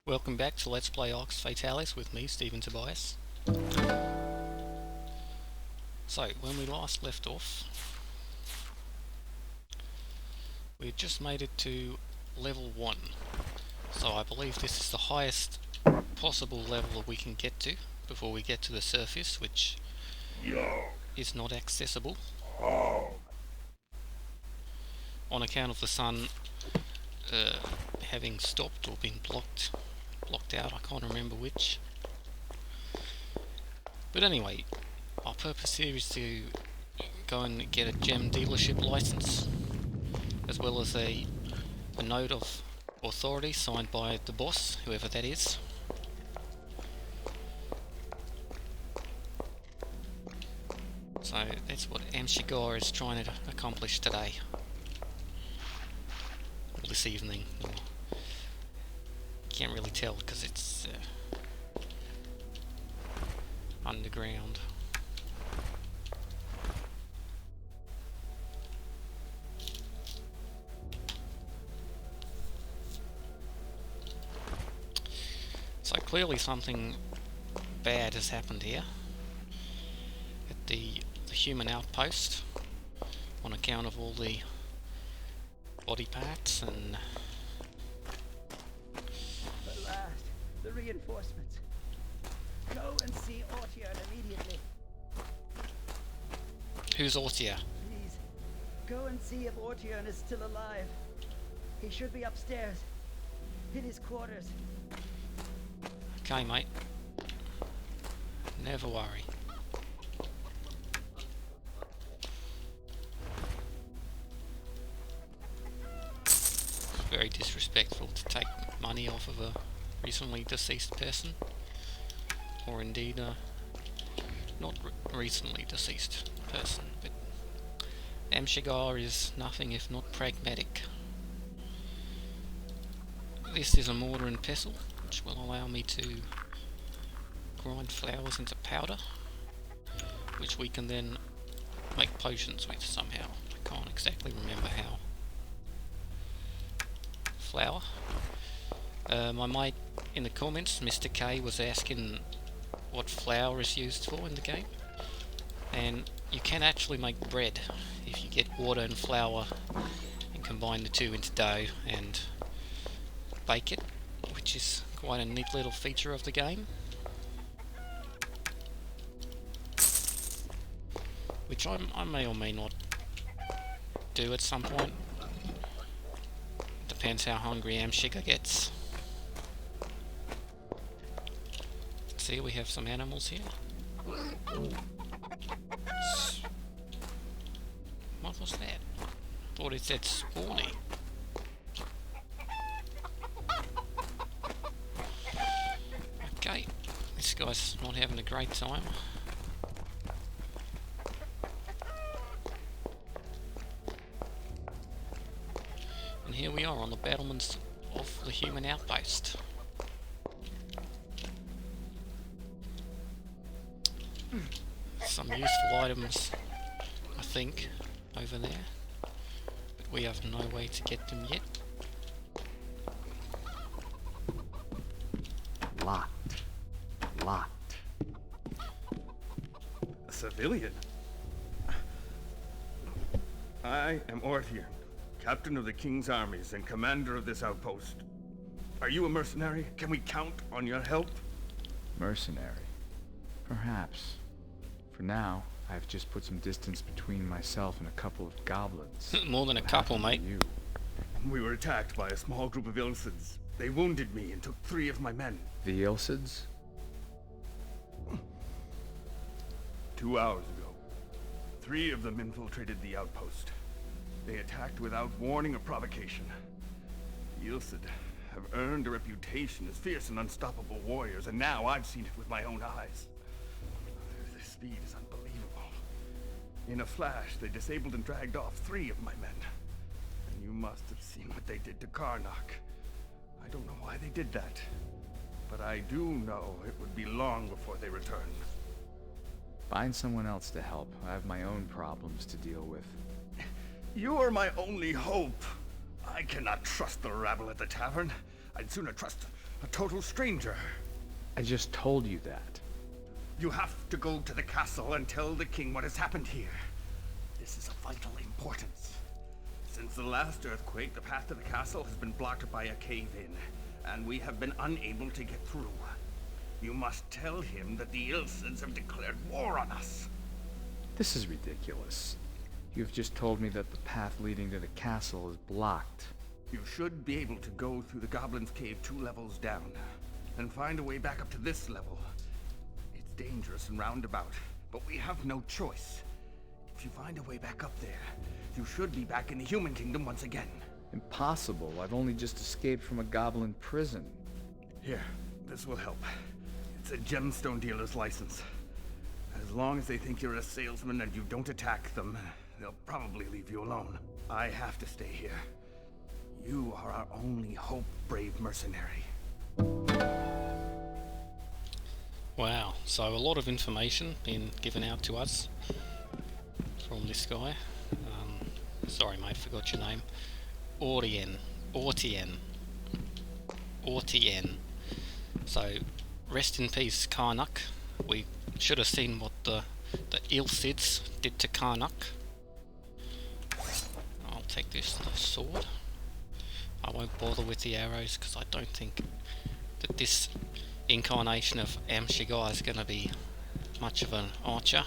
Welcome back to Let's Play Arx Fatalis with me, Tobias. So, when we last left off, we had just made it to level 1. So I believe this is the highest possible level that we can get to before we get to the surface, which is not accessible on account of the sun having stopped or been blocked out. I can't remember which. But anyway, our purpose here is to go and get a gem dealership license, as well as a note of authority signed by the boss, whoever that is. So that's what Shegar is trying to accomplish today, or this evening. Can't really tell because it's underground. So clearly something bad has happened here at the human outpost on account of all the body parts and the reinforcements. Go and see Ortian immediately. Who's Ortia? Please, go and see if Ortian is still alive. He should be upstairs, in his quarters. Okay, mate. Never worry. It's very disrespectful to take money off of a recently deceased person, or indeed not recently deceased person, but Shegar is nothing if not pragmatic. This is a mortar and pestle, which will allow me to grind flowers into powder, which we can then make potions with somehow. I can't exactly remember how. Flour. My mate in the comments, Mr. K, was asking what flour is used for in the game, and you can actually make bread if you get water and flour and combine the two into dough and bake it, which is quite a neat little feature of the game, which I may or may not do at some point. Depends how hungry Shegar gets. See, we have some animals here. What was that? Thought it said spawny. Okay, this guy's not having a great time. And here we are on the battlements of the human outpost. Some useful items, I think, over there, but we have no way to get them yet. Locked. A civilian? I am Ortian, captain of the king's armies and commander of this outpost. Are you a mercenary? Can we count on your help? Mercenary? Perhaps. For now, I've just put some distance between myself and a couple of goblins. More than a couple, mate. You. We were attacked by a small group of Ilsids. They wounded me and took 3 of my men. The Ilsids? 2 hours ago, 3 of them infiltrated the outpost. They attacked without warning or provocation. The Ilsid have earned a reputation as fierce and unstoppable warriors, and now I've seen it with my own eyes. Their speed is unbelievable. In a flash, they disabled and dragged off 3 of my men. And you must have seen what they did to Karnak. I don't know why they did that, but I do know it would be long before they return. Find someone else to help. I have my own problems to deal with. You are my only hope. I cannot trust the rabble at the tavern. I'd sooner trust A total stranger. I just told you that. You have to go to the castle and tell the king what has happened here. This is of vital importance. Since the last earthquake, the path to the castle has been blocked by a cave-in, and we have been unable to get through. You must tell him that the Ilsids have declared war on us. This is ridiculous. You've just told me that the path leading to the castle is blocked. You should be able to go through the Goblin's Cave 2 levels down, and find a way back up to this level. It's dangerous and roundabout, but we have no choice. If you find a way back up there, you should be back in the human kingdom once again. Impossible. I've only just escaped from a goblin prison. Here, this will help. It's a gemstone dealer's license. As long as they think you're a salesman and you don't attack them, they'll probably leave you alone. I have to stay here. You are our only hope, brave mercenary. Wow, so a lot of information being given out to us from this guy. Sorry mate, forgot your name. Ortien. So, rest in peace, Karnak. We should have seen what the Ilsids did to Karnak. I'll take this sword. I won't bother with the arrows because I don't think that this incarnation of Shegar is going to be much of an archer.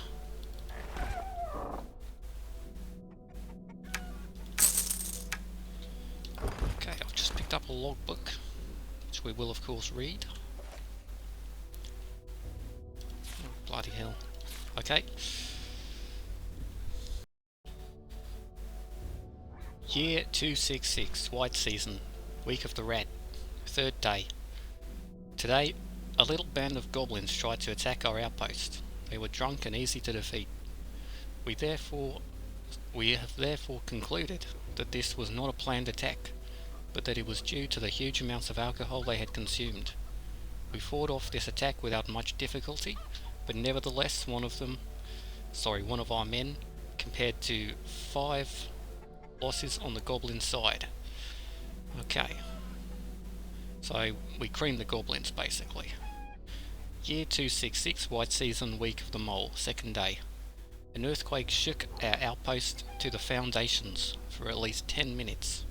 Okay, I've just picked up a logbook, which we will of course read. Oh, bloody hell. Okay. Year 266, White Season, Week of the Rat, 3rd day. Today, a little band of goblins tried to attack our outpost. They were drunk and easy to defeat. We have therefore concluded that this was not a planned attack, but that it was due to the huge amounts of alcohol they had consumed. We fought off this attack without much difficulty, but nevertheless one of our men, compared to 5 losses on the goblin side. Okay. So we creamed the goblins basically. Year 266, White Season, Week of the Mole, 2nd day. An earthquake shook our outpost to the foundations for at least 10 minutes.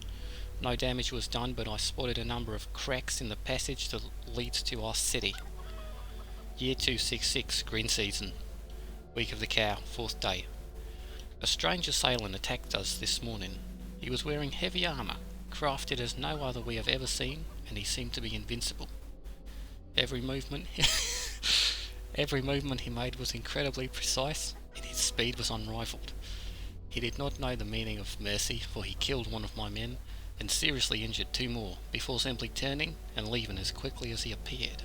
No damage was done, but I spotted a number of cracks in the passage that leads to our city. Year 266, Green Season, Week of the Cow, 4th day. A strange assailant attacked us this morning. He was wearing heavy armour, crafted as no other we have ever seen, and he seemed to be invincible. Every movement he made was incredibly precise, and his speed was unrivaled. He did not know the meaning of mercy, for he killed one of my men and seriously injured 2 more, before simply turning and leaving as quickly as he appeared.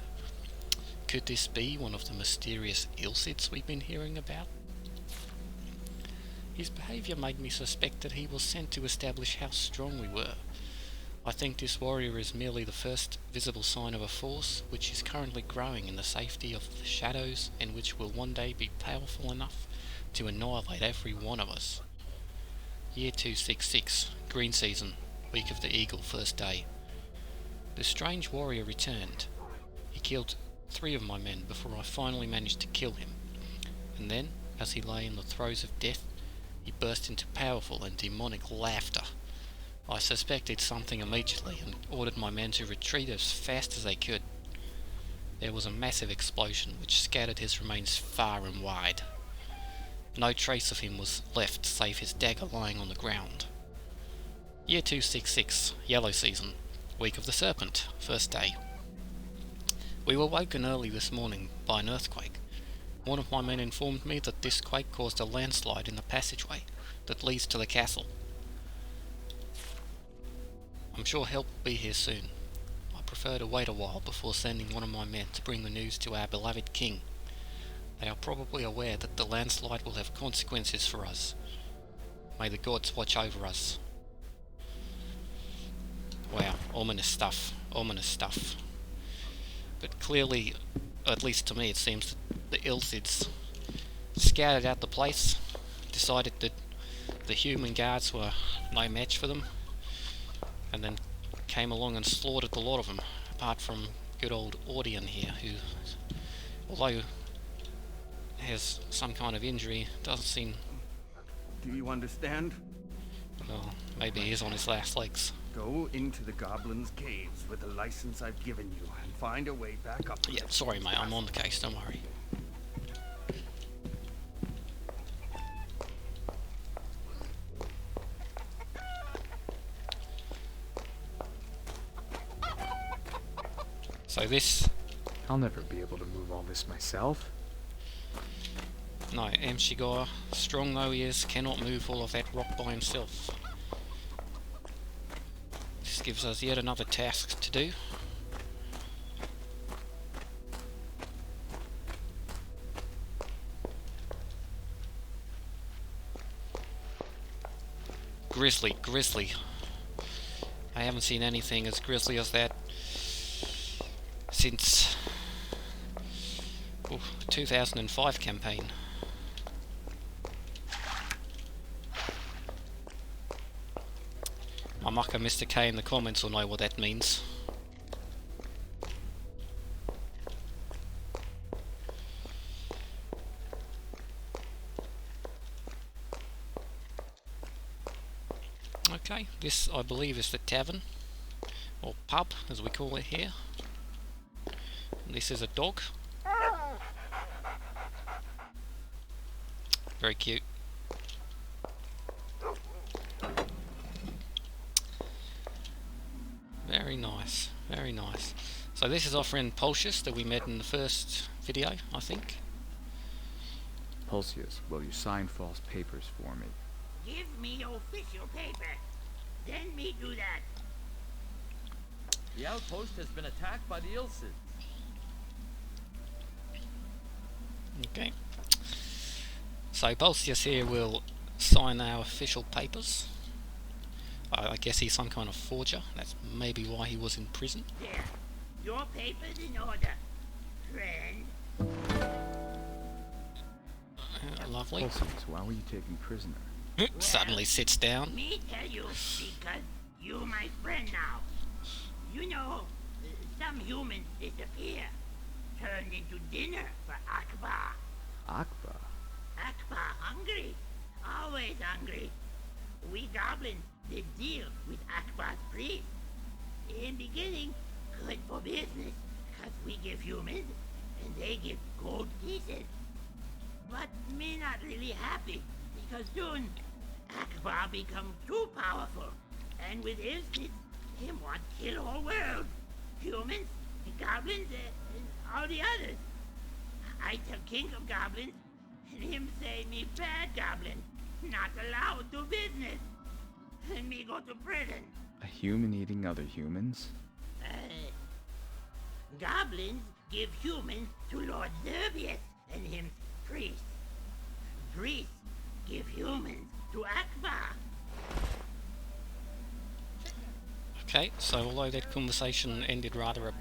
Could this be one of the mysterious Ilsids we've been hearing about? His behaviour made me suspect that he was sent to establish how strong we were. I think this warrior is merely the first visible sign of a force which is currently growing in the safety of the shadows and which will one day be powerful enough to annihilate every one of us. Year 266, Green Season, Week of the Eagle, 1st day. The strange warrior returned. He killed 3 of my men before I finally managed to kill him, and then, as he lay in the throes of death, he burst into powerful and demonic laughter. I suspected something immediately and ordered my men to retreat as fast as they could. There was a massive explosion which scattered his remains far and wide. No trace of him was left save his dagger lying on the ground. Year 266, Yellow Season, Week of the Serpent, 1st day. We were woken early this morning by an earthquake. One of my men informed me that this quake caused a landslide in the passageway that leads to the castle. I'm sure help will be here soon. I prefer to wait a while before sending one of my men to bring the news to our beloved king. They are probably aware that the landslide will have consequences for us. May the gods watch over us. Wow, ominous stuff, ominous stuff. But clearly, at least to me, it seems that the Ilsids scouted out the place, decided that the human guards were no match for them, and then came along and slaughtered a lot of them, apart from good old Audion here, who, although has some kind of injury, doesn't seem... Do you understand? Well, maybe he's on his last legs. Go into the Goblin's caves with the license I've given you and find a way back up. Yeah, sorry mate, I'm on the case, don't worry. So this... I'll never be able to move all this myself. No, Shegar, strong though he is, cannot move all of that rock by himself. This gives us yet another task to do. Grizzly. I haven't seen anything as grisly as that since the 2005 campaign. My mucker Mr. K in the comments will know what that means. Okay, this I believe is the tavern, or pub as we call it here. And this is a dog. Very cute. Very nice, very nice. So this is our friend Pulsius that we met in the first video, I think. Pulsius, will you sign false papers for me? Give me official paper. Then me do that. The outpost has been attacked by the Ilsids. Okay. So Pulsius here will sign our official papers. I guess he's some kind of forger. That's maybe why he was in prison. There. Your paper's in order, friend. Lovely. Pulsius, why were you taken prisoner? Suddenly sits down. Me tell you, because you my friend now. You know, some humans disappear, turned into dinner for Akbar. Akbar? Akbar hungry, always hungry. We goblins did deal with Akbar's priest. In beginning, good for business, cause we give humans and they give gold pieces. But me not really happy, because soon Akbar become too powerful, and with Ilsith, him want kill whole world. Humans, goblins, and all the others. I tell King of Goblins, and him say me bad goblin, not allowed to business, and me go to prison. A human eating other humans? Goblins give humans to Lord Tobias and him priests. Priests give humans to Akbar. Okay, so although that conversation ended rather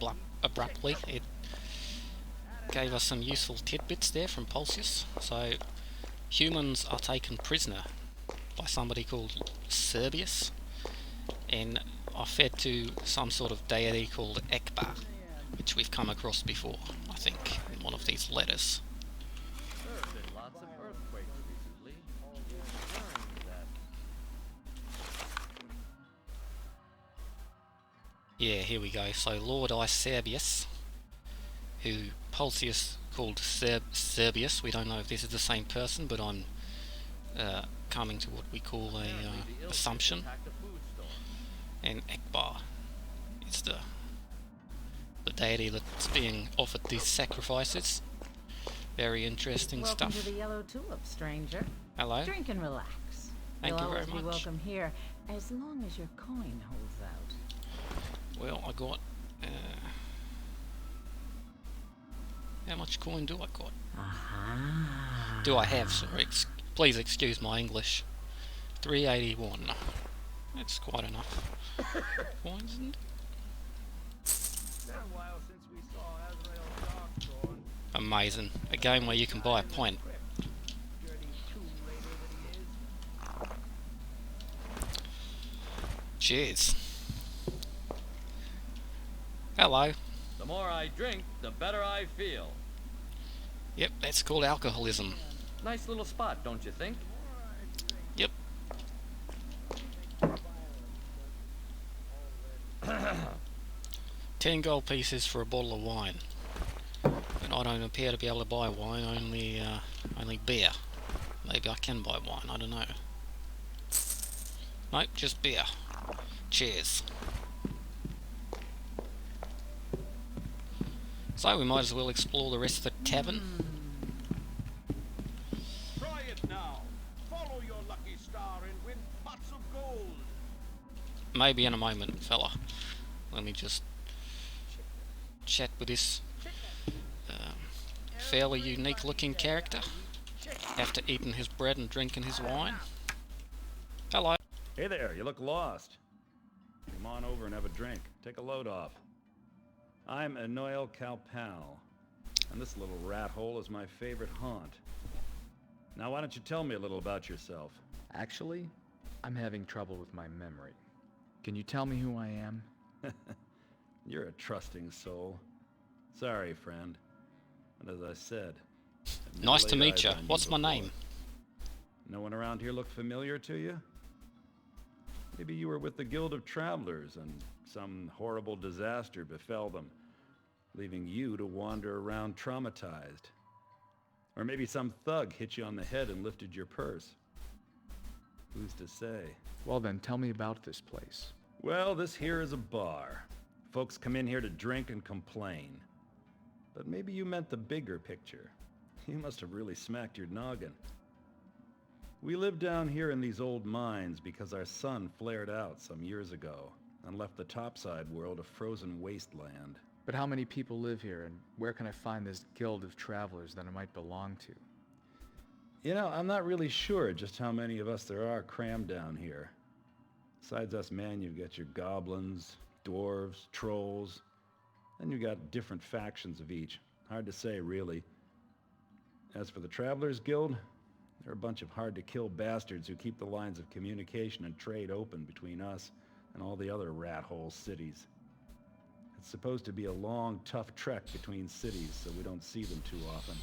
abruptly, it gave us some useful tidbits there from Pulsius. So, humans are taken prisoner by somebody called Serbius, and are fed to some sort of deity called Akbar, which we've come across before, I think, in one of these letters. There have been lots of earthquakes recently. You've learned that. Yeah, here we go. So Lord Serbius, who Pulsius called Serbius. We don't know if this is the same person, but I'm coming to what we call a Apparently the Ilsids assumption. attacked a food store. And Akbar is the deity that's being offered these sacrifices. Very interesting Welcome stuff. to the Yellow Tulip, stranger. Hello. Drink and relax. Thank You'll you very always be much. welcome here, as long as your coin holds out. Well, I got. How much coin do I got? Aha. Do I have? Sorry, please excuse my English. 381. That's quite enough coins, isn't it? Been a while since we saw Azrael's dog drawn. Amazing. A game where you can buy a pint. Dirty tomb raider that he is. Cheers. Hello. The more I drink, the better I feel. Yep, that's called alcoholism. Nice little spot, don't you think? Yep. 10 gold pieces for a bottle of wine. But I don't appear to be able to buy wine, only beer. Maybe I can buy wine, I don't know. Nope, just beer. Cheers. So we might as well explore the rest of the tavern. Try it now. Follow your lucky star and win pots of gold. Maybe in a moment, fella. Let me just chat with this fairly unique looking character after eating his bread and drinking his wine. Hello. Hey there, you look lost. Come on over and have a drink. Take a load off. I'm Anoil Kalpal, and this little rat hole is my favorite haunt. Now why don't you tell me a little about yourself? Actually, I'm having trouble with my memory. Can you tell me who I am? You're a trusting soul. Sorry, friend. But as I said... I've never Nice to laid meet eyes you. on What's my before. name? No one around here look familiar to you? Maybe you were with the Guild of Travelers and some horrible disaster befell them, leaving you to wander around traumatized. Or maybe some thug hit you on the head and lifted your purse. Who's to say? Well then, tell me about this place. Well, this here is a bar. Folks come in here to drink and complain. But maybe you meant the bigger picture. You must have really smacked your noggin. We live down here in these old mines because our sun flared out some years ago and left the topside world a frozen wasteland. But how many people live here, and where can I find this guild of travelers that I might belong to? You know, I'm not really sure just how many of us there are crammed down here. Besides us men, you've got your goblins, dwarves, trolls, and you've got different factions of each. Hard to say, really. As for the Travelers Guild, they're a bunch of hard-to-kill bastards who keep the lines of communication and trade open between us and all the other rat-hole cities. It's supposed to be a long, tough trek between cities, so we don't see them too often.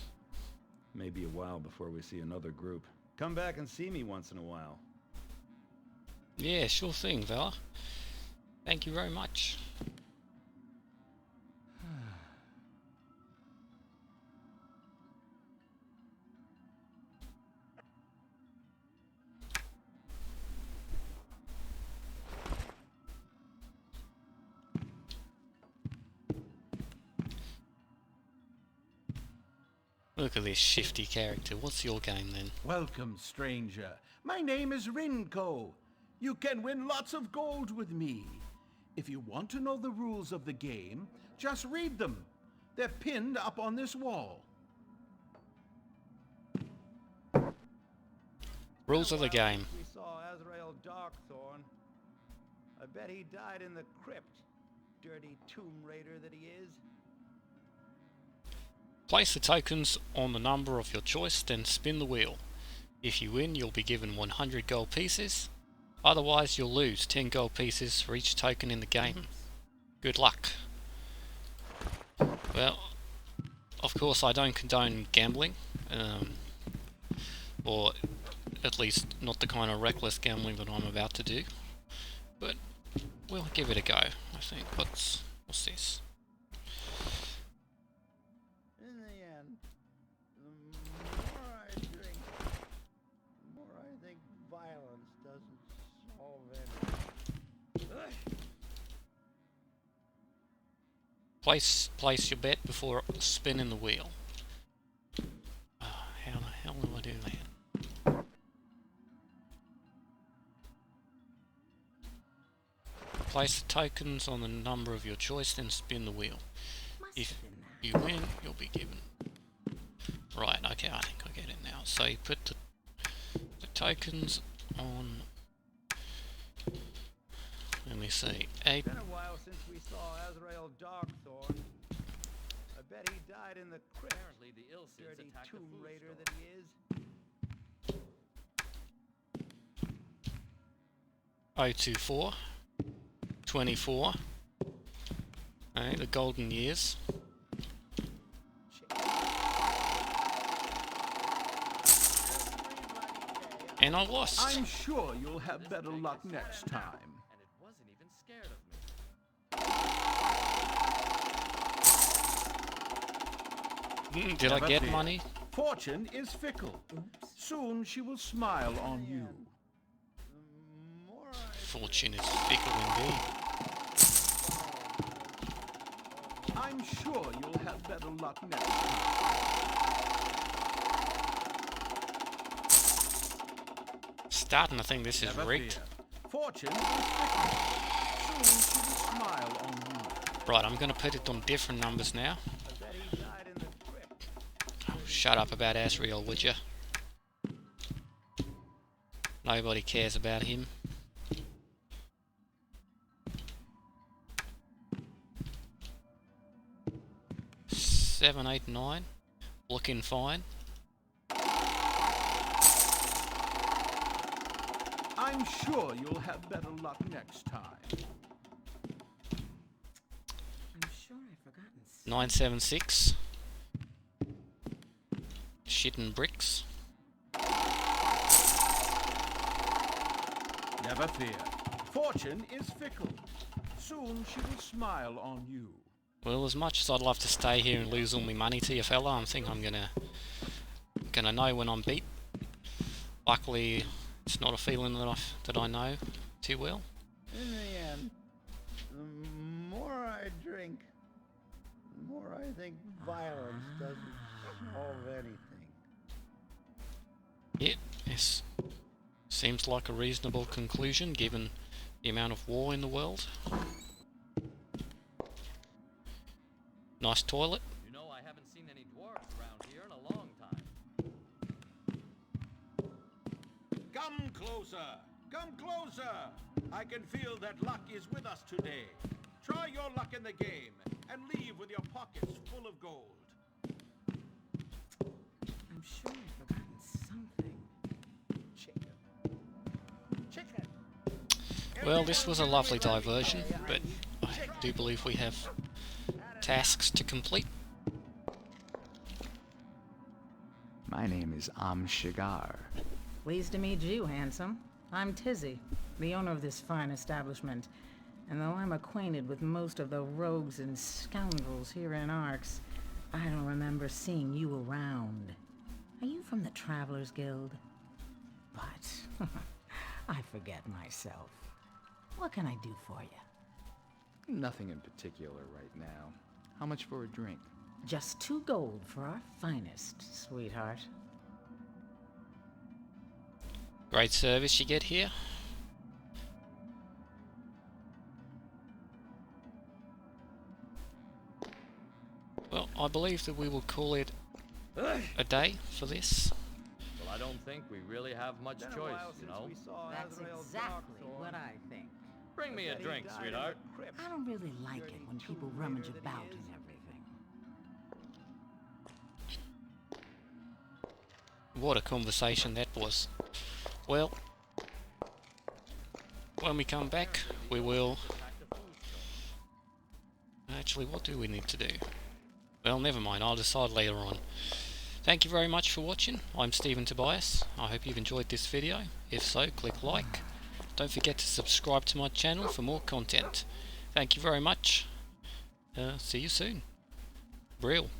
Maybe a while before we see another group. Come back and see me once in a while. Yeah, sure thing, fella. Thank you very much. Look at this shifty character. What's your game then? Welcome, stranger. My name is Rinko. You can win lots of gold with me. If you want to know the rules of the game, just read them. They're pinned up on this wall. Rules of the game. We saw Azrael Darkthorn. I bet he died in the crypt. Dirty tomb raider that he is. Place the tokens on the number of your choice, then spin the wheel. If you win, you'll be given 100 gold pieces. Otherwise, you'll lose 10 gold pieces for each token in the game. Good luck. Well, of course I don't condone gambling. Or at least not the kind of reckless gambling that I'm about to do. But we'll give it a go, I think. What's this? In the end, the more I drink, the more I think violence doesn't solve anything. Place your bet before spinning the wheel. How the hell do I do that? Place the tokens on the number of your choice, then spin the wheel. If you win, you'll be given... Right, okay, I think I get it now. So you put the tokens on... Let me see, 8... It's been a while since we saw Azrael Darkthorn. I bet he died in the crypt. Apparently the Ilsids Dirty attacked the tomb food raider store. that he is. 024, 24, Okay, the golden years. And I lost. I'm sure you'll have better luck next time. And it wasn't even scared of me. Did I Never get fear. money? Fortune is fickle. Soon she will smile on you. Fortune is fickle indeed. I'm sure you'll have better luck next time. Starting to think this is Never rigged. fear. Fortune is fickle. Soon she will smile on you. Right, I'm going to put it on different numbers now. Oh, shut up about Asriel, would you? Nobody cares about him. Seven, 8, 9. Looking fine. I'm sure you'll have better luck next time. I'm sure I've forgotten. 976. Shit and bricks. Never fear. Fortune is fickle. Soon she will smile on you. Well, as much as I'd love to stay here and lose all my money to you fella, I think I'm gonna know when I'm beat. Luckily, it's not a feeling that I know too well. In the end, the more I drink, the more I think violence doesn't solve anything. Yes. Seems like a reasonable conclusion given the amount of war in the world. Nice toilet. You know, I haven't seen any dwarves around here in a long time. Come closer! Come closer! I can feel that luck is with us today. Try your luck in the game and leave with your pockets full of gold. I'm sure I've forgotten something. Chicken. Well, this was a lovely diversion, but I do believe we have tasks to complete. My name is Shegar. Pleased to meet you, handsome. I'm Tizzy, the owner of this fine establishment. And though I'm acquainted with most of the rogues and scoundrels here in Arx, I don't remember seeing you around. Are you from the Travelers Guild? But I forget myself. What can I do for you? Nothing in particular right now. How much for a drink? Just 2 gold for our finest, sweetheart. Great service you get here. Well, I believe that we will call it a day for this. Well, I don't think we really have much choice, you know. That's exactly what I think. Bring me a drink, sweetheart. I don't really like it when people rummage about and everything. What a conversation that was. Well, when we come back, we will... Actually, what do we need to do? Well, never mind, I'll decide later on. Thank you very much for watching. I'm Stephen Tobias. I hope you've enjoyed this video. If so, click like. Don't forget to subscribe to my channel for more content. Thank you very much. See you soon. Brill.